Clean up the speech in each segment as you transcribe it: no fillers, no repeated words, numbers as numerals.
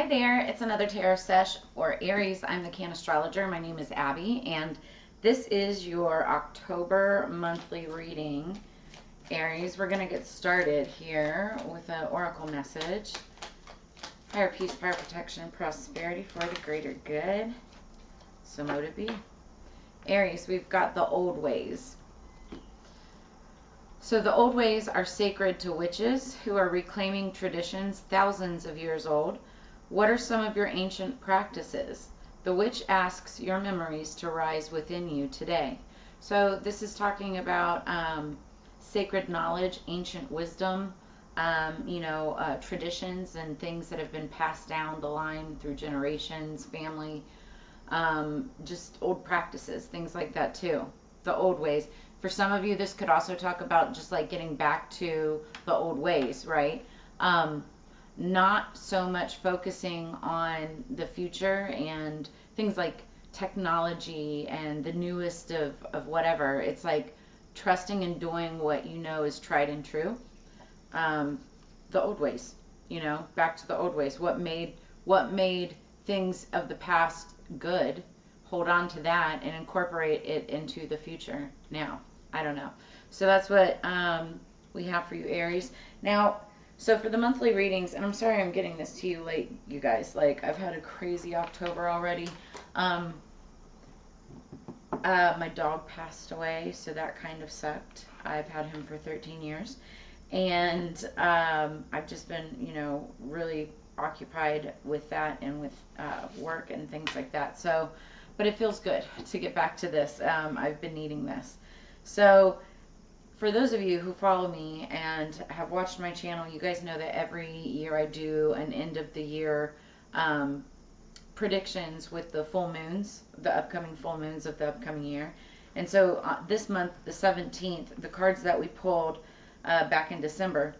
there, it's another tarot sesh for Aries. I'm the Cannastrologer. My name is Abby, and this is your October monthly reading. Aries, we're going to get started here with an oracle message. Higher peace, power, protection, and prosperity for the greater good. So mote it be. Aries, we've got the old ways. So the old ways are sacred to witches who are reclaiming traditions thousands of years old. What are some of your ancient practices? The witch asks your memories to rise within you today. So this is talking about sacred knowledge, ancient wisdom, traditions and things that have been passed down the line through generations, family, just old practices, things like that too. The old ways. For some of you, this could also talk about just like getting back to the old ways, right? Not so much focusing on the future and things like technology and the newest of whatever. It's like trusting and doing what you know is tried and true. The old ways, back to the old ways. What made things of the past good? Hold on to that and incorporate it into the future now. I don't know. So that's what we have for you, Aries. Now, so for the monthly readings, and I'm sorry I'm getting this to you late, you guys. Like, I've had a crazy October already. My dog passed away, so that kind of sucked. I've had him for 13 years. And I've just been, really occupied with that and with work and things like that. So, but it feels good to get back to this. I've been needing this. So for those of you who follow me and have watched my channel, you guys know that every year I do an end of the year predictions with the full moons, the upcoming full moons of the upcoming year. And so this month, the 17th, the cards that we pulled back in December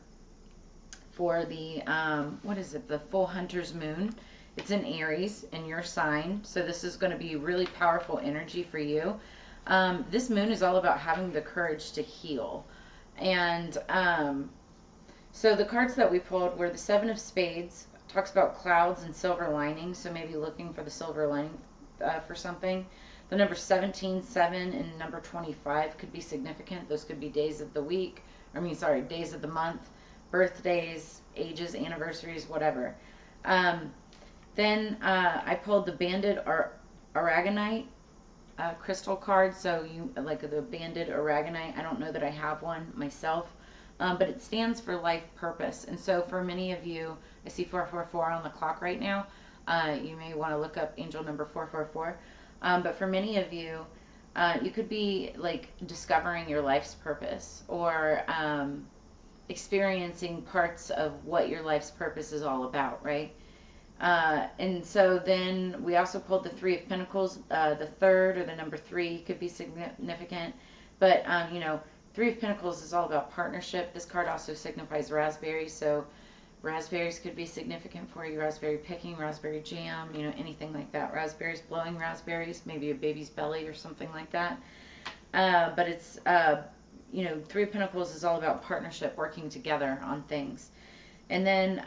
for the, the full hunter's moon. It's in Aries in your sign. So this is going to be really powerful energy for you. This moon is all about having the courage to heal. And so the cards that we pulled were the Seven of Spades, talks about clouds and silver linings, so maybe looking for the silver lining for something. The number 17, 7, and number 25 could be significant. Those could be days of the week, days of the month, birthdays, ages, anniversaries, whatever. Then I pulled the Banded Aragonite crystal card, so you like the Banded Aragonite. I don't know that I have one myself, but it stands for life purpose. And so for many of you, I see 444 on the clock right now. You may want to look up angel number 444. But for many of you, you could be like discovering your life's purpose or experiencing parts of what your life's purpose is all about, right? And so then we also pulled the Three of Pentacles. The third or the number 3 could be significant. But, Three of Pentacles is all about partnership. This card also signifies raspberries. So raspberries could be significant for you. Raspberry picking, raspberry jam, anything like that. Raspberries, blowing raspberries, maybe a baby's belly or something like that. But it's, Three of Pentacles is all about partnership, working together on things. And then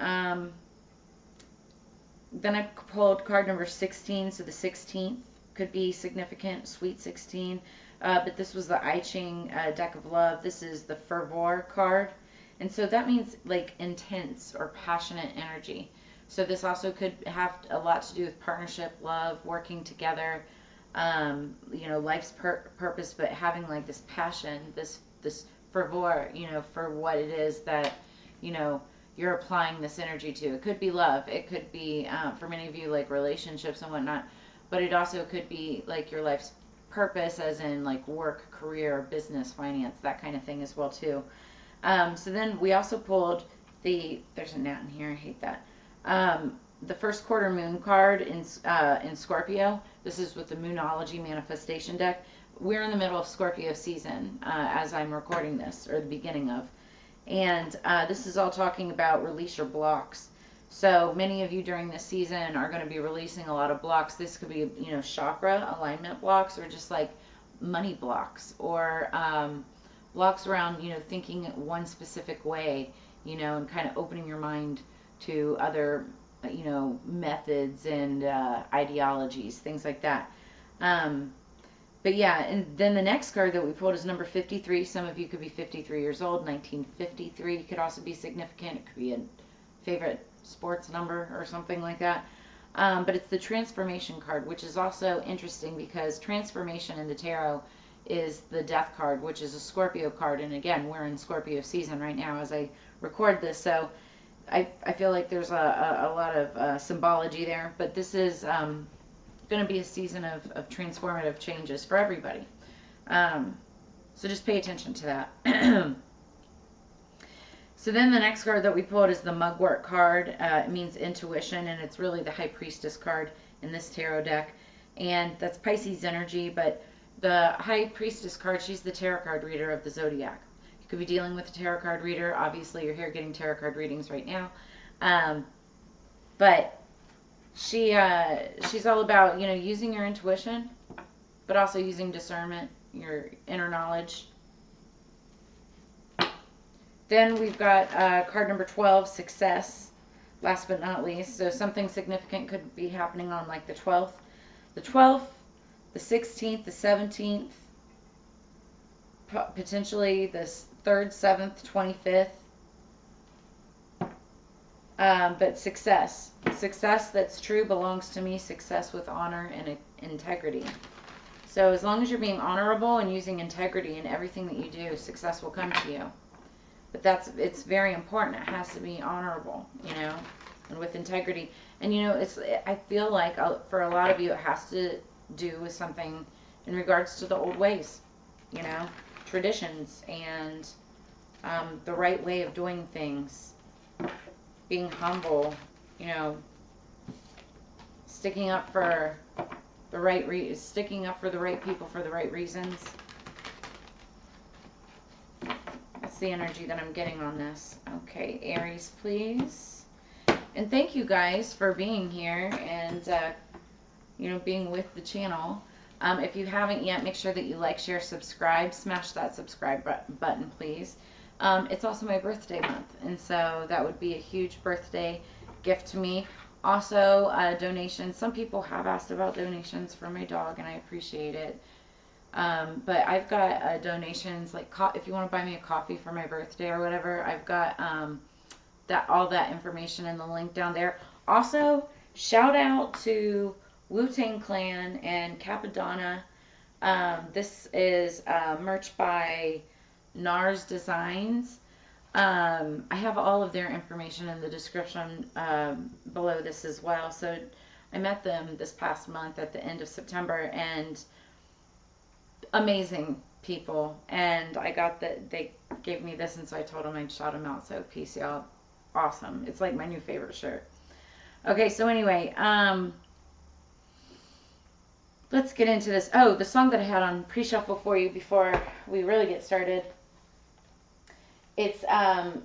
I pulled card number 16, so the 16th could be significant, sweet 16. But this was the I Ching deck of love. This is the Fervor card. And so that means like intense or passionate energy. So this also could have a lot to do with partnership, love, working together, life's purpose, but having like this passion, this fervor, for what it is that, you're applying this energy to. It could be love. It could be, for many of you, like relationships and whatnot. But it also could be like your life's purpose, as in like work, career, business, finance, that kind of thing as well too. So then we also pulled there's a gnat in here. I hate that. The first quarter moon card in Scorpio. This is with the Moonology manifestation deck. We're in the middle of Scorpio season as I'm recording this, or the beginning of. And this is all talking about release your blocks. So many of you during this season are going to be releasing a lot of blocks. This could be, chakra alignment blocks, or just like money blocks, or blocks around, thinking one specific way, and kind of opening your mind to other you know, methods and ideologies, things like that. Um, but yeah, and then the next card that we pulled is number 53. Some of you could be 53 years old. 1953 could also be significant. It could be a favorite sports number or something like that. But it's the transformation card, which is also interesting because transformation in the tarot is the death card, which is a Scorpio card. And again, we're in Scorpio season right now as I record this. So I feel like there's a lot of symbology there. But this is going to be a season of transformative changes for everybody. So just pay attention to that. So then the next card that we pulled is the Mugwort card. It means intuition, and it's really the High Priestess card in this tarot deck. And that's Pisces energy, but the High Priestess card, she's the tarot card reader of the Zodiac. You could be dealing with a tarot card reader. Obviously, you're here getting tarot card readings right now. But she's all about, you know, using your intuition, but also using discernment, your inner knowledge. Then we've got card number 12, success, last but not least. So something significant could be happening on like the 12th. The 12th, the 16th, the 17th, potentially the 3rd, 7th, 25th. But success that's true belongs to me, success with honor and integrity. So as long as you're being honorable and using integrity in everything that you do, success will come to you. But it's very important. It has to be honorable, you know, and with integrity. And, you know, I feel like for a lot of you, it has to do with something in regards to the old ways, you know, traditions and the right way of doing things, being humble, you know, sticking up for the right people for the right reasons. The energy that I'm getting on this. Okay, Aries, please. And thank you guys for being here and you know, being with the channel. If you haven't yet, make sure that you like, share, subscribe. Smash that subscribe button, please. It's also my birthday month, and so that would be a huge birthday gift to me. Also, donations. Some people have asked about donations for my dog, and I appreciate it. But I've got donations, like if you want to buy me a coffee for my birthday or whatever, I've got all that information in the link down there. Also, shout out to Wu-Tang Clan and Capadonna. This is merch by NARS Designs. I have all of their information in the description below this as well. So I met them this past month at the end of September, and amazing people, and they gave me this, and so I told them I'd shout them out. So peace, y'all. Awesome. It's like my new favorite shirt. Okay, so anyway, let's get into this. Oh, the song that I had on pre-shuffle for you before we really get started, it's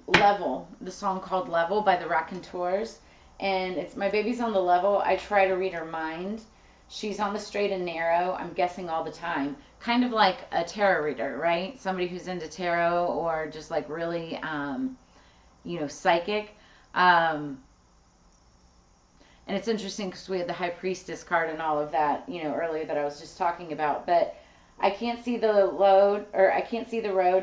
Level, the song called Level by the Raconteurs, and it's My Baby's on the Level. I try to read her mind. She's on the straight and narrow, I'm guessing all the time. Kind of like a tarot reader, right? Somebody who's into tarot or just like really, you know, psychic. And it's interesting because we had the High Priestess card and all of that, you know, earlier that I was just talking about. But I can't see the road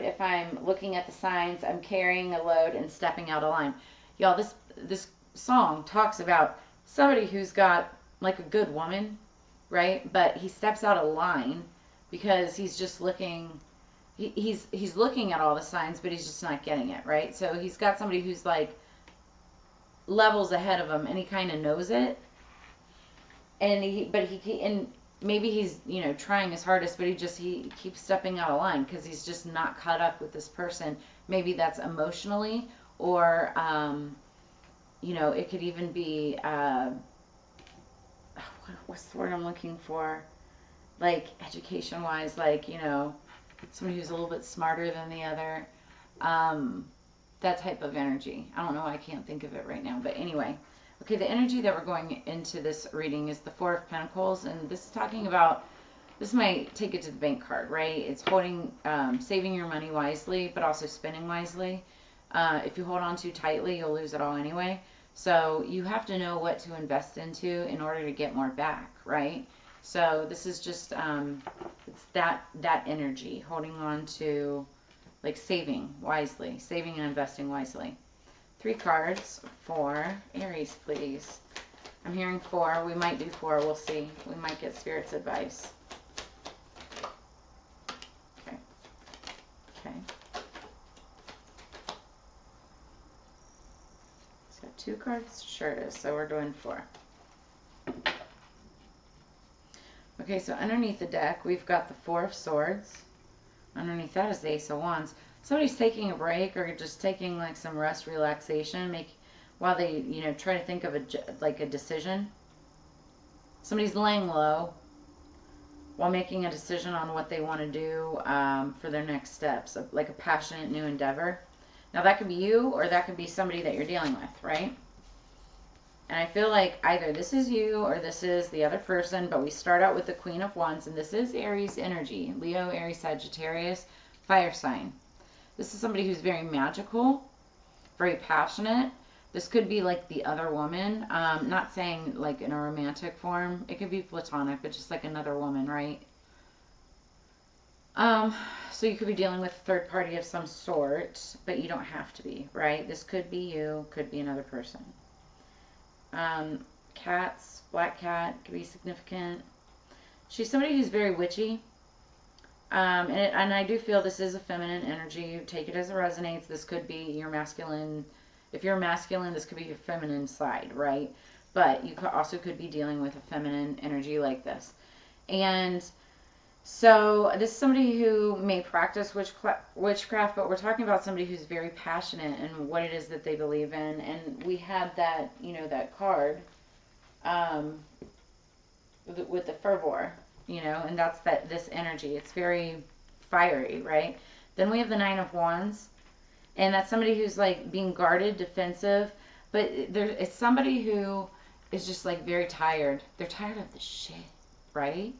if I'm looking at the signs. I'm carrying a load and stepping out of line. Y'all, this song talks about somebody who's got like a good woman, right? But he steps out of line because he's just looking, he's looking at all the signs, but he's just not getting it, right? So he's got somebody who's like levels ahead of him, and he kind of knows it. And maybe he's, you know, trying his hardest, but he keeps stepping out of line because he's just not caught up with this person. Maybe that's emotionally, or you know, it could even be what's the word I'm looking for? Like education-wise, like, you know, somebody who's a little bit smarter than the other. That type of energy. I don't know. I can't think of it right now. But anyway. Okay, the energy that we're going into this reading is the Four of Pentacles. And this is talking about, this might take it to the bank card, right? It's holding, saving your money wisely, but also spending wisely. If you hold on too tightly, you'll lose it all anyway. So you have to know what to invest into in order to get more back, right? So this is just it's that energy, holding on to, like, saving wisely, saving and investing wisely. 3 cards for Aries, please. I'm hearing 4. We might do 4. We'll see. We might get Spirit's advice. Okay. Okay. So 2 cards. Sure it is. So we're doing 4. Okay, so underneath the deck, we've got the 4 of Swords. Underneath that is the Ace of Wands. Somebody's taking a break or just taking, like, some rest, relaxation, while they, try to think of a decision. Somebody's laying low while making a decision on what they want to do for their next steps, like a passionate new endeavor. Now, that could be you, or that could be somebody that you're dealing with, right? And I feel like either this is you or this is the other person, but we start out with the Queen of Wands, and this is Aries energy. Leo, Aries, Sagittarius, fire sign. This is somebody who's very magical, very passionate. This could be like the other woman. Not saying like in a romantic form. It could be platonic, but just like another woman, right? So you could be dealing with a third party of some sort, but you don't have to be, right? This could be you, could be another person. Cats, black cat, could be significant. She's somebody who's very witchy. And I do feel this is a feminine energy. Take it as it resonates. This could be your masculine. If you're masculine, this could be your feminine side, right? But you also could be dealing with a feminine energy like this. And so this is somebody who may practice witchcraft, but we're talking about somebody who's very passionate in what it is that they believe in. And we had that, that card with the fervor, and that's this energy. It's very fiery, right? Then we have the 9 of Wands, and that's somebody who's like being guarded, defensive, but it's somebody who is just like very tired. They're tired of the shit, right?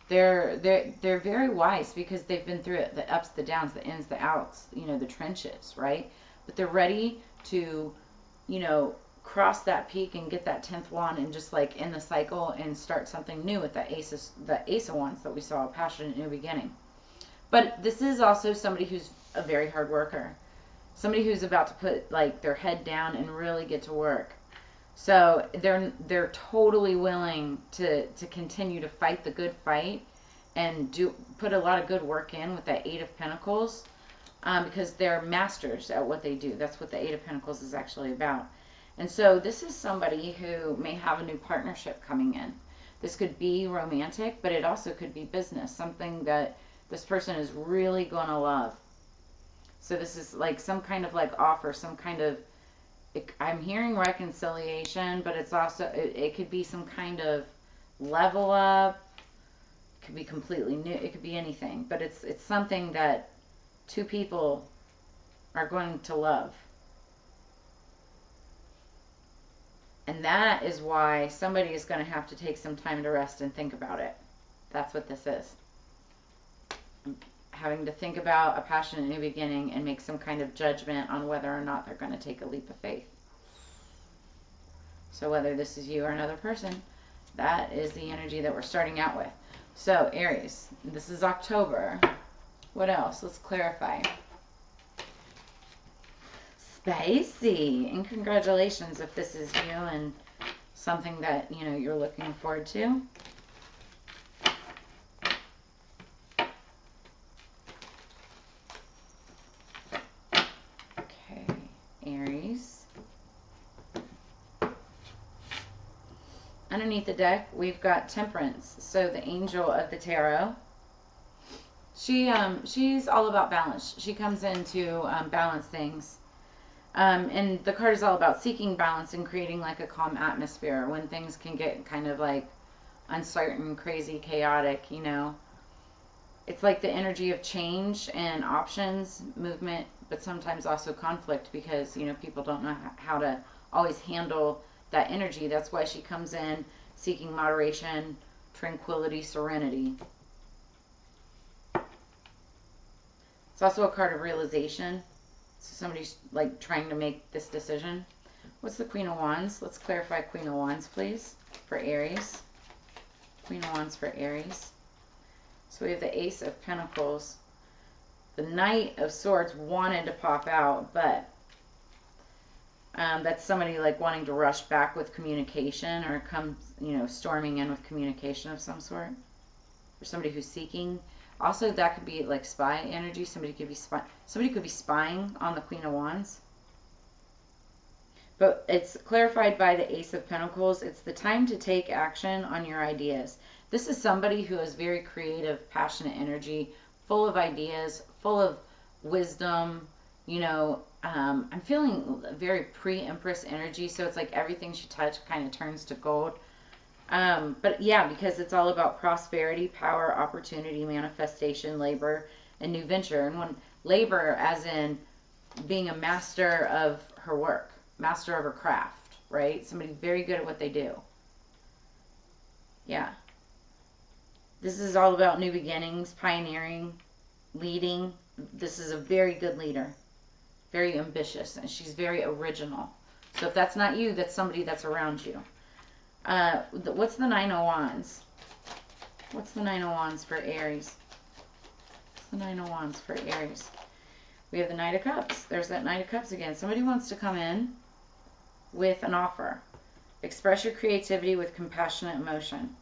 They're very wise because they've been through it, the ups, the downs, the ins, the outs, the trenches, right? But they're ready to, cross that peak and get that 10th wand and just like end the cycle and start something new with the Ace of Wands that we saw, a passionate new beginning. But this is also somebody who's a very hard worker. Somebody who's about to put like their head down and really get to work. So they're totally willing to continue to fight the good fight and put a lot of good work in with that 8 of Pentacles, because they're masters at what they do. That's what the 8 of Pentacles is actually about. And so this is somebody who may have a new partnership coming in. This could be romantic, but it also could be business, something that this person is really going to love. So this is like some kind of like offer, some kind of, I'm hearing reconciliation, but it's also, it could be some kind of level up. It could be completely new. It could be anything, but it's something that 2 people are going to love. And that is why somebody is going to have to take some time to rest and think about it. That's what this is. Having to think about a passionate new beginning and make some kind of judgment on whether or not they're going to take a leap of faith. So whether this is you or another person, that is the energy that we're starting out with. So Aries, this is October. What else? Let's clarify. Spicy. And congratulations if this is you and something that, you're looking forward to. Okay, Aries. Underneath the deck, we've got Temperance. So the angel of the tarot. She's all about balance. She comes in to balance things. And the card is all about seeking balance and creating like a calm atmosphere when things can get kind of like uncertain, crazy, chaotic, It's like the energy of change and options, movement, but sometimes also conflict because, people don't know how to always handle that energy. That's why she comes in seeking moderation, tranquility, serenity. It's also a card of realization. So somebody's like trying to make this decision. What's the Queen of Wands? Let's clarify Queen of Wands, please, for Aries. Queen of Wands for Aries. So we have the Ace of Pentacles. The Knight of Swords wanted to pop out, but that's somebody like wanting to rush back with communication, or come, you know, storming in with communication of some sort. Or somebody who's seeking. Also, that could be like spy energy. Somebody could be spying on the Queen of Wands. But it's clarified by the Ace of Pentacles. It's the time to take action on your ideas. This is somebody who has very creative, passionate energy, full of ideas, full of wisdom. You know, I'm feeling very pre-Empress energy, so it's like everything she touched kind of turns to gold. But yeah, because it's all about prosperity, power, opportunity, manifestation, labor, and new venture. And when labor, as in being a master of her work, master of her craft, right? Somebody very good at what they do. Yeah. This is all about new beginnings, pioneering, leading. This is a very good leader. Very ambitious, and she's very original. So if that's not you, that's somebody that's around you. What's the Nine of Wands? What's the Nine of Wands for Aries? What's the Nine of Wands for Aries? We have the Knight of Cups. There's that Knight of Cups again. Somebody wants to come in with an offer. Express your creativity with compassionate emotion.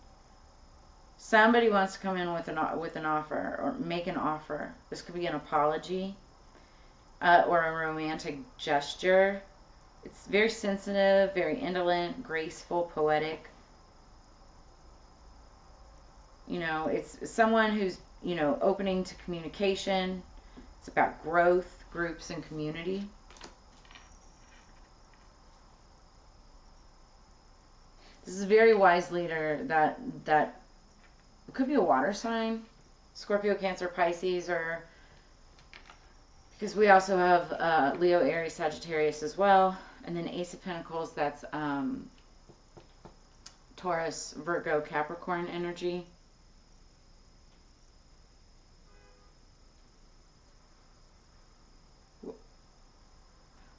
Somebody wants to come in with an offer, or make an offer. This could be an apology, or a romantic gesture. It's very sensitive, very indolent, graceful, poetic. You know, it's someone who's, you know, opening to communication. It's about growth, groups, and community. This is a very wise leader that could be a water sign, Scorpio, Cancer, Pisces, or because we also have Leo, Aries, Sagittarius as well. And then Ace of Pentacles, that's Taurus, Virgo, Capricorn energy.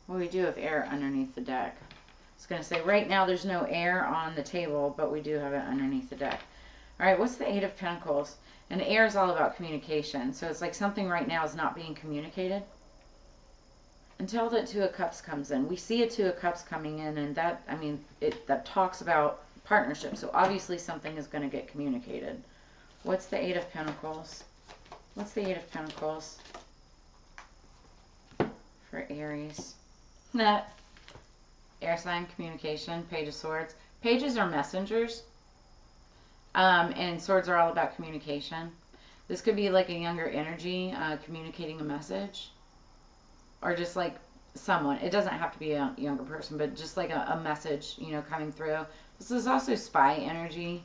Well, we do have air underneath the deck. I was going to say, right now there's no air on the table, but we do have it underneath the deck. All right, what's the Eight of Pentacles? And air is all about communication. So it's like something right now is not being communicated until the Two of Cups comes in. We see a Two of Cups coming in, and that, I mean, that talks about partnership. So obviously something is going to get communicated. What's the Eight of Pentacles? What's the Eight of Pentacles for Aries? Air sign, communication, Page of Swords. Pages are messengers, and swords are all about communication. This could be like a younger energy communicating a message, or just like someone. It doesn't have to be a younger person, but just like a message, you know, coming through. This is also spy energy.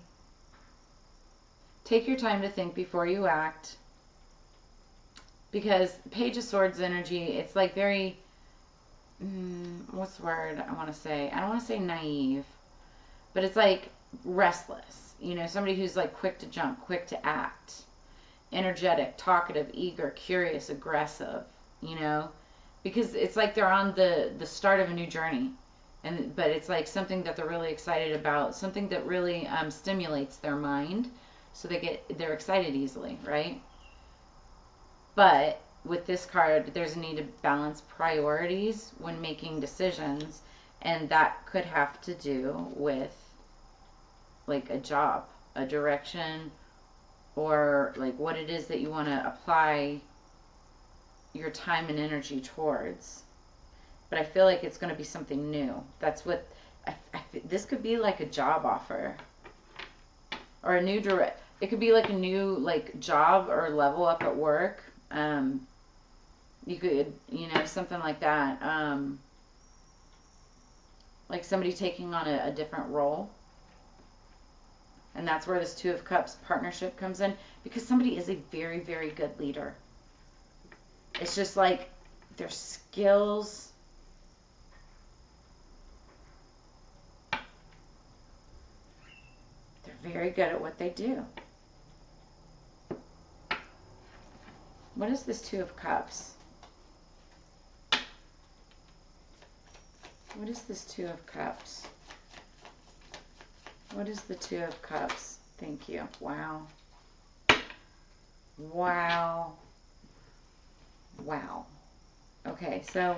Take your time to think before you act, because Page of Swords energy, it's like very, what's the word I want to say? I don't want to say naive, but it's like restless. You know, somebody who's like quick to jump, quick to act, energetic, talkative, eager, curious, aggressive, you know, because it's like they're on the start of a new journey. But it's like something that they're really excited about, something that really stimulates their mind, so they're excited easily, right? But with this card, there's a need to balance priorities when making decisions, and that could have to do with like a job, a direction, or like what it is that you want to apply your time and energy towards. But I feel like it's going to be something new. That's what this could be, like a job offer, or a new it could be like a new like job or level up at work. You could, you know, something like that. Like somebody taking on a different role. And that's where this Two of Cups partnership comes in, because somebody is a very, very good leader. It's just like their skills, they're very good at what they do. What is this Two of Cups? What is this Two of Cups? What is the Two of Cups? Thank you. Wow. Wow. Wow. Okay, so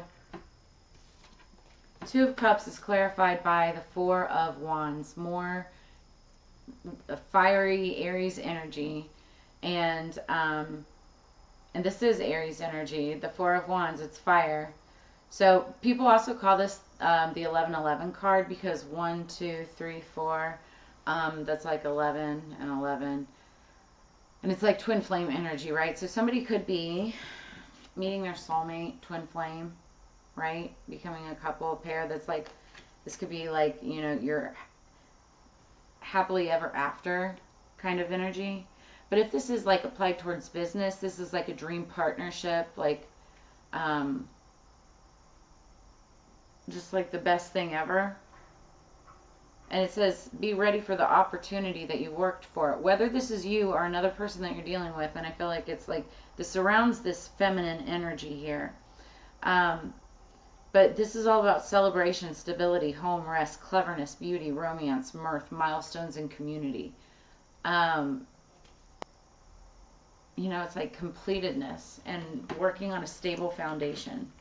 Two of Cups is clarified by the Four of Wands. More fiery Aries energy. And this is Aries energy. The Four of Wands, it's fire. So people also call this the 1111 card because 1, 2, 3, 4, that's like 11 and 11. And it's like twin flame energy, right? So somebody could be meeting their soulmate, twin flame, right? Becoming a couple, pair that's like, this could be like, you know, your happily ever after kind of energy. But if this is like applied towards business, this is like a dream partnership, like, just like the best thing ever. And it says, be ready for the opportunity that you worked for. Whether this is you or another person that you're dealing with, and I feel like it's like, this surrounds this feminine energy here. But this is all about celebration, stability, home, rest, cleverness, beauty, romance, mirth, milestones, and community. You know, it's like completedness and working on a stable foundation.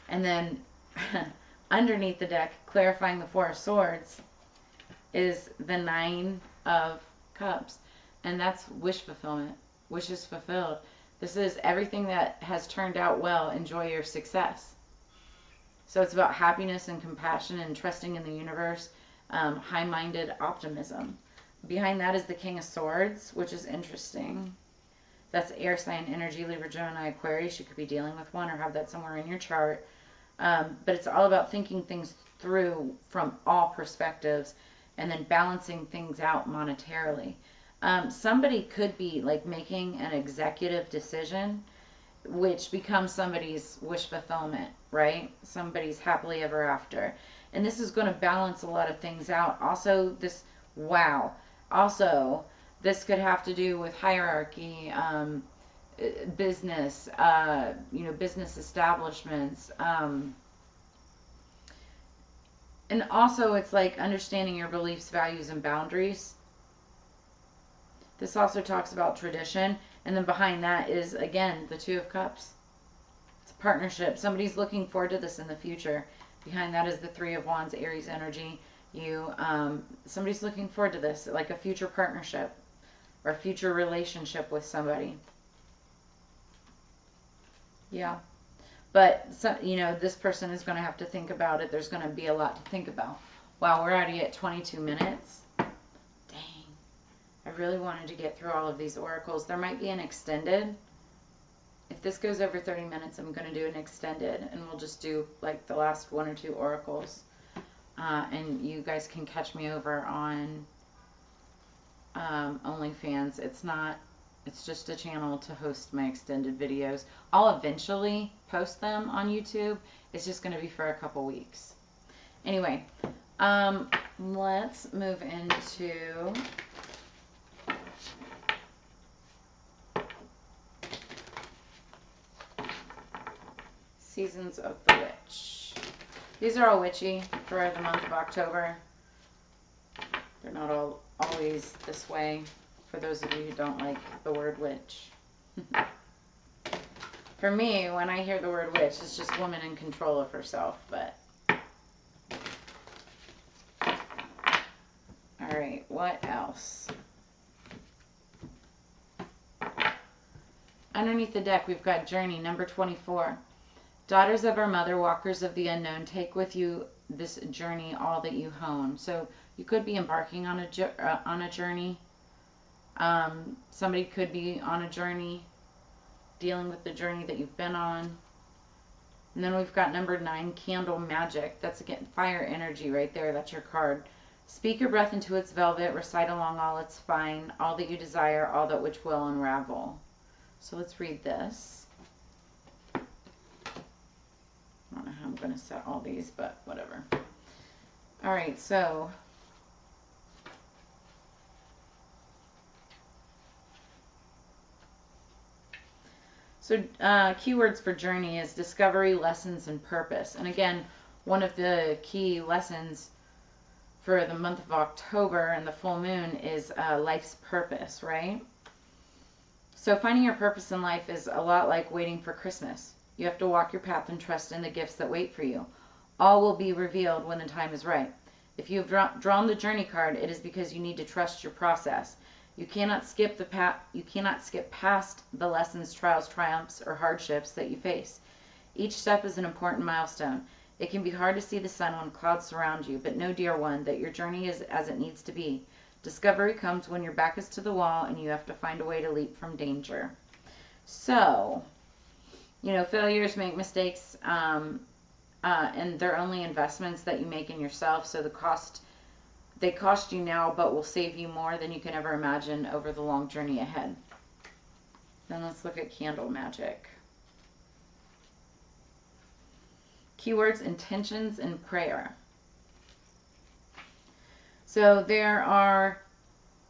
And then underneath the deck, clarifying the Four of Swords, is the Nine of Cups. And that's wish fulfillment. Wishes fulfilled. This is everything that has turned out well. Enjoy your success. So it's about happiness and compassion and trusting in the universe. High-minded optimism. Behind that is the King of Swords, which is interesting. That's air sign energy, Libra, Gemini, Aquarius. You could be dealing with one or have that somewhere in your chart. But it's all about thinking things through from all perspectives and then balancing things out monetarily. Somebody could be like making an executive decision, which becomes somebody's wish fulfillment, right? Somebody's happily ever after. And this is going to balance a lot of things out. Also, this, wow. Also, this could have to do with hierarchy, business, you know, business establishments. And also, it's like understanding your beliefs, values, and boundaries. This also talks about tradition. And then behind that is, again, the Two of Cups. It's a partnership. Somebody's looking forward to this in the future. Behind that is the Three of Wands, Aries energy. Somebody's looking forward to this, like a future partnership or a future relationship with somebody. Yeah. But, you know, this person is going to have to think about it. There's going to be a lot to think about. Wow, we're already at 22 minutes. I really wanted to get through all of these oracles. There might be an extended. If this goes over 30 minutes, I'm going to do an extended, and we'll just do like the last 1 or 2 oracles. And you guys can catch me over on OnlyFans. It's just a channel to host my extended videos. I'll eventually post them on YouTube. It's just going to be for a couple weeks. Anyway, let's move into Seasons of the Witch. These are all witchy for the month of October. They're not all always this way, for those of you who don't like the word witch. For me, when I hear the word witch, it's just woman in control of herself, but... Alright, what else? Underneath the deck, we've got Journey, number 24. Daughters of our mother, walkers of the unknown, take with you this journey all that you hone. So you could be embarking on a journey. Somebody could be on a journey, dealing with the journey that you've been on. And then we've got number 9, Candle Magic. That's, again, fire energy right there. That's your card. Speak your breath into its velvet. Recite along all its fine. All that you desire, all that which will unravel. So let's read this. I don't know how I'm going to set all these, but whatever. All right, so keywords for journey is discovery, lessons, and purpose. And again, one of the key lessons for the month of October and the full moon is life's purpose, right? So finding your purpose in life is a lot like waiting for Christmas. You have to walk your path and trust in the gifts that wait for you. All will be revealed when the time is right. If you have drawn the journey card, it is because you need to trust your process. You cannot skip past the lessons, trials, triumphs, or hardships that you face. Each step is an important milestone. It can be hard to see the sun when clouds surround you, but know, dear one, that your journey is as it needs to be. Discovery comes when your back is to the wall and you have to find a way to leap from danger. So, failures, make mistakes, and they're only investments that you make in yourself. So they cost you now, but will save you more than you can ever imagine over the long journey ahead. Then let's look at candle magic. Keywords: intentions and prayer. So there are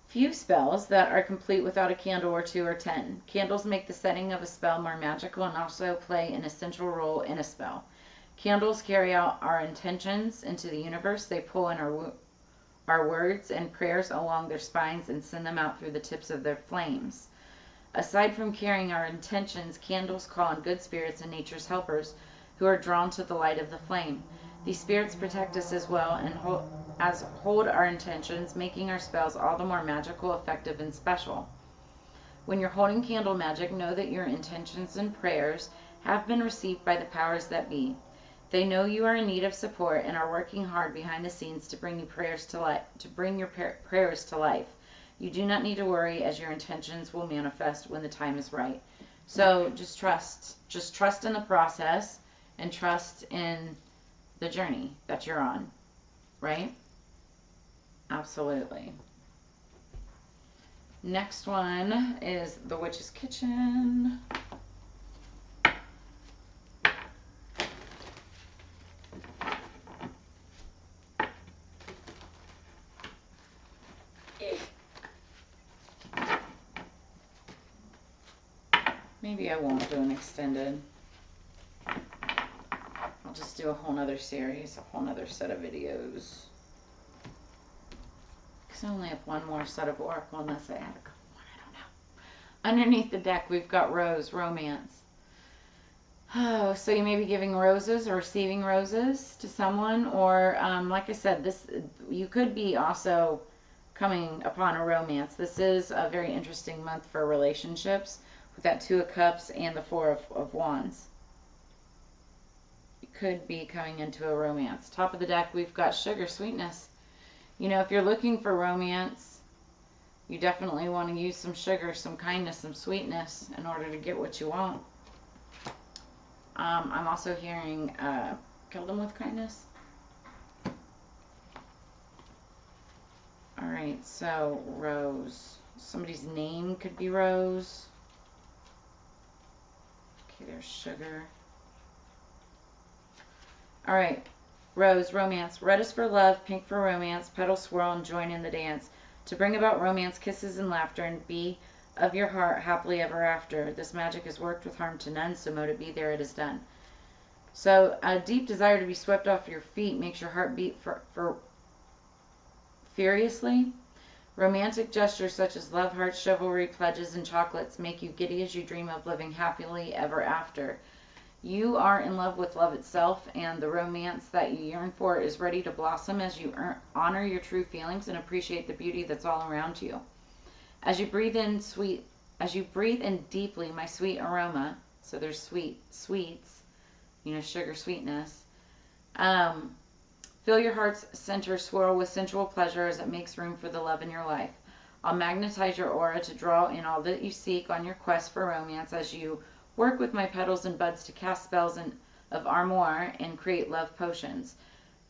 few spells that are complete without a candle or 2 or 10. Candles make the setting of a spell more magical and also play an essential role in a spell. Candles carry out our intentions into the universe. They pull in our words and prayers along their spines and send them out through the tips of their flames. Aside from carrying our intentions, candles call on good spirits and nature's helpers who are drawn to the light of the flame. These spirits protect us as well and hold our intentions, making our spells all the more magical, effective, and special. When you're holding candle magic, know that your intentions and prayers have been received by the powers that be. They know you are in need of support and are working hard behind the scenes to bring your prayers to life. You do not need to worry, as your intentions will manifest when the time is right. So just trust in the process and trust in the journey that you're on, right? Absolutely. Next one is the Witch's Kitchen. Maybe I won't do an extended. I'll just do a whole nother series, a whole nother set of videos. Because I only have one more set of oracle unless I add a couple more, I don't know. Underneath the deck, we've got Rose, romance. Oh, so you may be giving roses or receiving roses to someone, or like I said, you could be also coming upon a romance. This is a very interesting month for relationships with that 2 of Cups and the 4 of Wands. You could be coming into a romance. Top of the deck, we've got sugar, sweetness. If you're looking for romance, you definitely want to use some sugar, some kindness, some sweetness in order to get what you want. I'm also hearing kill them with kindness. Alright, so Rose. Somebody's name could be Rose. Okay, there's sugar. Alright, Rose, romance. Red is for love, pink for romance. Petals swirl and join in the dance. To bring about romance, kisses, and laughter, and be of your heart happily ever after. This magic is worked with harm to none, so mote it be, there it is done. So a deep desire to be swept off your feet makes your heart beat for furiously. Romantic gestures such as love hearts, chivalry, pledges, and chocolates make you giddy as you dream of living happily ever after. You are in love with love itself, and the romance that you yearn for is ready to blossom as you honor your true feelings and appreciate the beauty that's all around you. As you breathe in deeply my sweet aroma, so there's sweets, sugar, sweetness. Feel your heart's center swirl with sensual pleasure as it makes room for the love in your life. I'll magnetize your aura to draw in all that you seek on your quest for romance as you work with my petals and buds to cast spells of armoire and create love potions.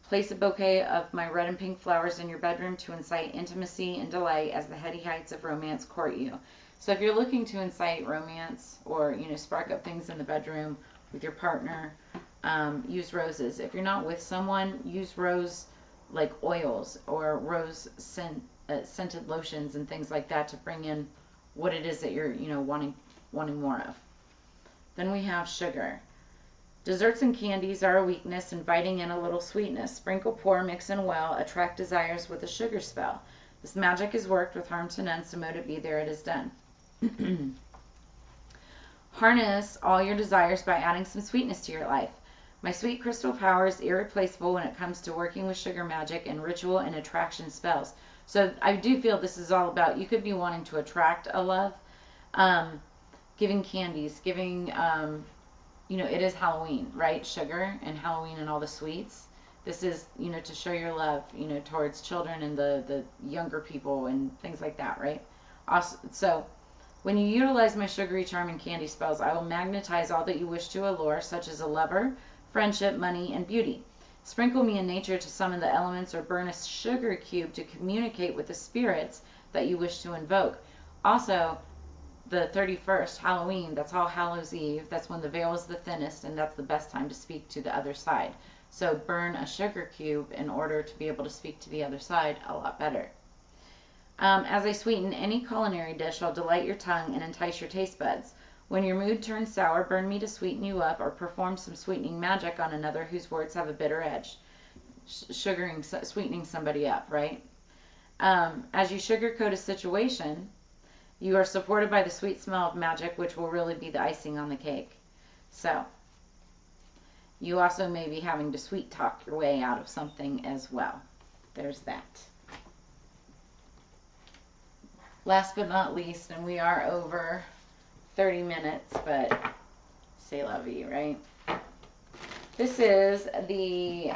Place a bouquet of my red and pink flowers in your bedroom to incite intimacy and delight as the heady heights of romance court you. So if you're looking to incite romance or, spark up things in the bedroom with your partner, use roses. If you're not with someone, use rose like oils or rose scented lotions and things like that to bring in what it is that you're wanting more of. Then we have sugar. Desserts and candies are a weakness, inviting in a little sweetness. Sprinkle, pour, mix in well, attract desires with a sugar spell. This magic is worked with harm to none, so mote it be, there it is done. Harness all your desires by adding some sweetness to your life. My sweet crystal power is irreplaceable when it comes to working with sugar magic and ritual and attraction spells. So I do feel this is all about, you could be wanting to attract a love, giving candies, giving, it is Halloween, right? Sugar and Halloween and all the sweets. This is, to show your love, towards children and the younger people and things like that, right? Also, so when you utilize my sugary charm and candy spells, I will magnetize all that you wish to allure, such as a lover, friendship, money, and beauty. Sprinkle me in nature to summon the elements, or burn a sugar cube to communicate with the spirits that you wish to invoke. Also, the 31st, Halloween, that's All Hallows Eve. That's when the veil is the thinnest, and that's the best time to speak to the other side. So burn a sugar cube in order to be able to speak to the other side a lot better. As I sweeten any culinary dish, I'll delight your tongue and entice your taste buds. When your mood turns sour, burn me to sweeten you up, or perform some sweetening magic on another whose words have a bitter edge. Sweetening somebody up, right? As you sugarcoat a situation, you are supported by the sweet smell of magic, which will really be the icing on the cake. So, you also may be having to sweet talk your way out of something as well. There's that. Last but not least, and we are over 30 minutes, but c'est la vie, right? This is the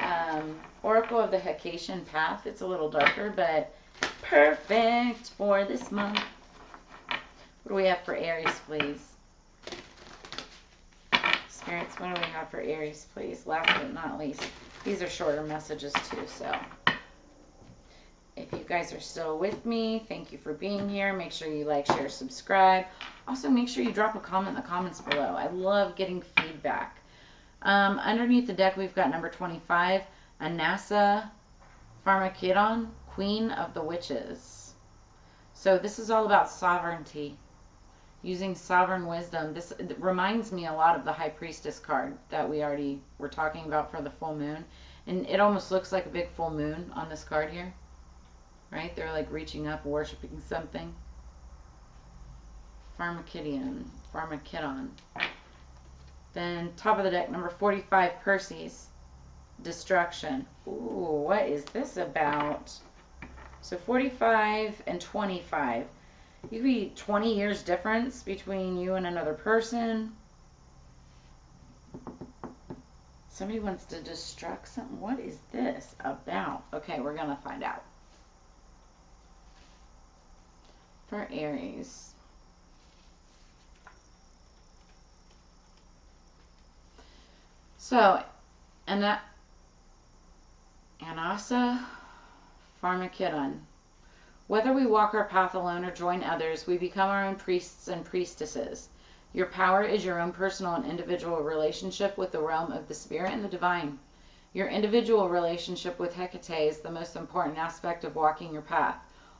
Oracle of the Hecatian Path. It's a little darker, but perfect for this month. What do we have for Aries, please? Spirits, what do we have for Aries, please? Last but not least. These are shorter messages, too, so if you guys are still with me, thank you for being here. Make sure you like, share, subscribe. Also, make sure you drop a comment in the comments below. I love getting feedback. Underneath the deck, we've got number 25, Anasa Pharmakedon, Queen of the Witches. So this is all about sovereignty, using sovereign wisdom. This reminds me a lot of the High Priestess card that we already were talking about for the full moon. And it almost looks like a big full moon on this card here. Right? They're like reaching up, worshiping something. Pharmakedon. Then top of the deck, number 45, Perseus. Destruction. Ooh, what is this about? So 45 and 25. You could be 20 years difference between you and another person. Somebody wants to destruct something. What is this about? Okay, we're going to find out. For Aries. So, Anasa Pharmakedon. Whether we walk our path alone or join others, we become our own priests and priestesses. Your power is your own personal and individual relationship with the realm of the spirit and the divine. Your individual relationship with Hecate is the most important aspect of walking your path.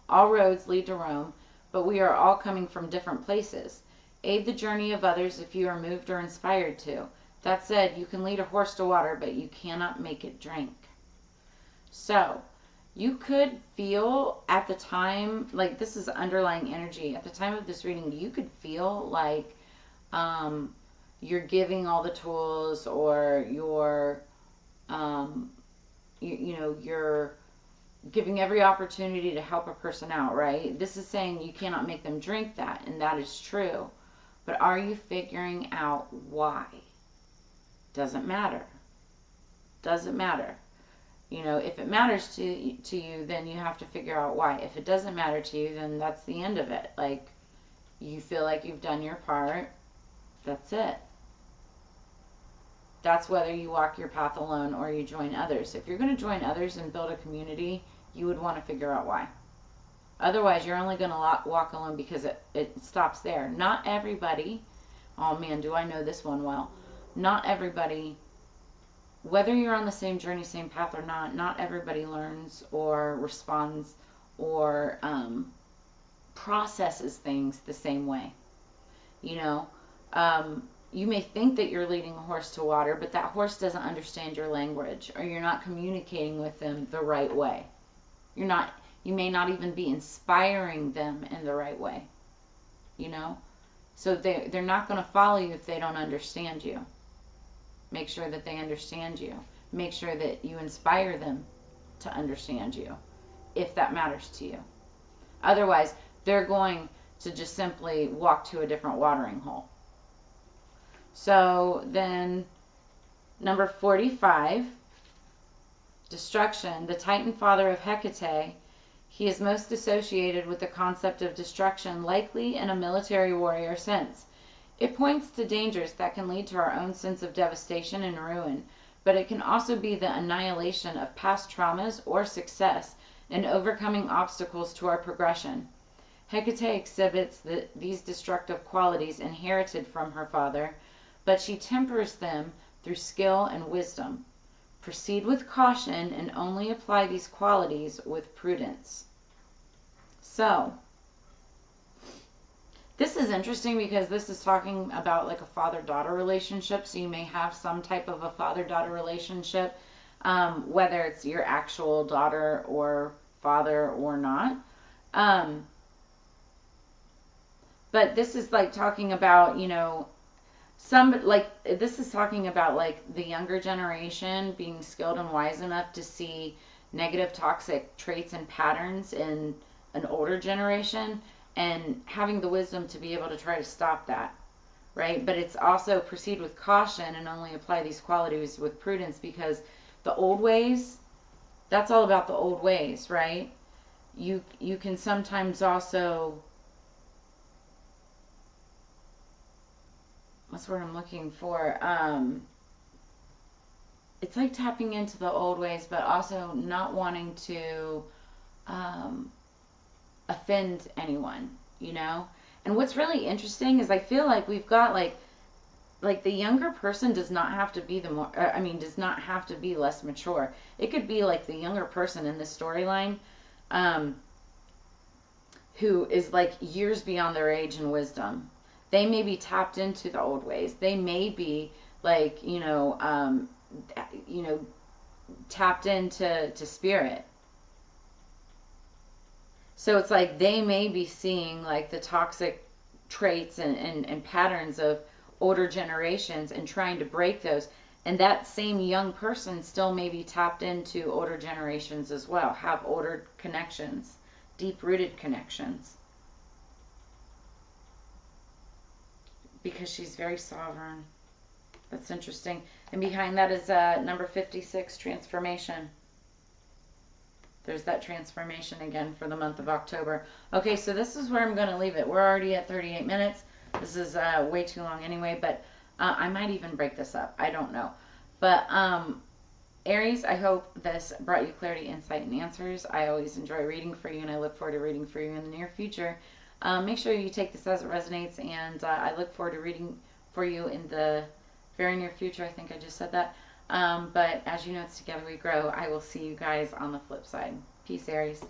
All roads lead to Rome, but we are all coming from different places. Aid the journey of others if you are moved or inspired to. That said, you can lead a horse to water, but you cannot make it drink. So, you could feel at the time, like this is underlying energy, at the time of this reading, you could feel like you're giving all the tools, or you're, you're giving every opportunity to help a person out, right? This is saying you cannot make them drink that, and that is true. But are you figuring out why? Doesn't matter. Doesn't matter. If it matters to you, then you have to figure out why. If it doesn't matter to you, then that's the end of it. Like, you feel like you've done your part. That's it. That's whether you walk your path alone or you join others. If you're going to join others and build a community, you would want to figure out why. Otherwise, you're only going to walk alone because it stops there. Not everybody, oh man, do I know this one well. Not everybody, whether you're on the same journey, same path or not everybody learns or responds or processes things the same way. you may think that you're leading a horse to water, but that horse doesn't understand your language, or you're not communicating with them the right way. You may not even be inspiring them in the right way, you know? So they're not going to follow you if they don't understand you. Make sure that they understand you. Make sure that you inspire them to understand you, if that matters to you. Otherwise, they're going to just simply walk to a different watering hole. So then, number 45, destruction. The Titan father of Hecate, he is most associated with the concept of destruction, likely in a military warrior sense. It points to dangers that can lead to our own sense of devastation and ruin, but it can also be the annihilation of past traumas or success in overcoming obstacles to our progression. Hecate exhibits these destructive qualities inherited from her father, but she tempers them through skill and wisdom. Proceed with caution and only apply these qualities with prudence. So, this is interesting because this is talking about like a father-daughter relationship. So you may have some type of a father-daughter relationship, whether it's your actual daughter or father or not. But this is like talking about, you know, this is talking about like the younger generation being skilled and wise enough to see negative toxic traits and patterns in an older generation, and having the wisdom to be able to try to stop that, right? But it's also proceed with caution and only apply these qualities with prudence, because the old ways, that's all about the old ways, right? You can sometimes also, what's the word I'm looking for? It's like tapping into the old ways, but also not wanting to offend anyone, you know? And what's really interesting is I feel like we've got like the younger person does not have to be does not have to be less mature. It could be like the younger person in this storyline who is like years beyond their age and wisdom. They may be tapped into the old ways. They may be like, tapped into spirit. So it's like they may be seeing like the toxic traits and patterns of older generations and trying to break those. And that same young person still may be tapped into older generations as well, have older connections, deep-rooted connections. Because she's very sovereign. That's interesting. And behind that is number 56, transformation. There's that transformation again for the month of October. Okay, so this is where I'm going to leave it. We're already at 38 minutes. This is way too long anyway, but I might even break this up. I don't know. But Aries, I hope this brought you clarity, insight, and answers. I always enjoy reading for you, and I look forward to reading for you in the near future. Make sure you take this as it resonates, and I look forward to reading for you in the very near future. I think I just said that. But as you know, it's together we grow. I will see you guys on the flip side. Peace, Aries.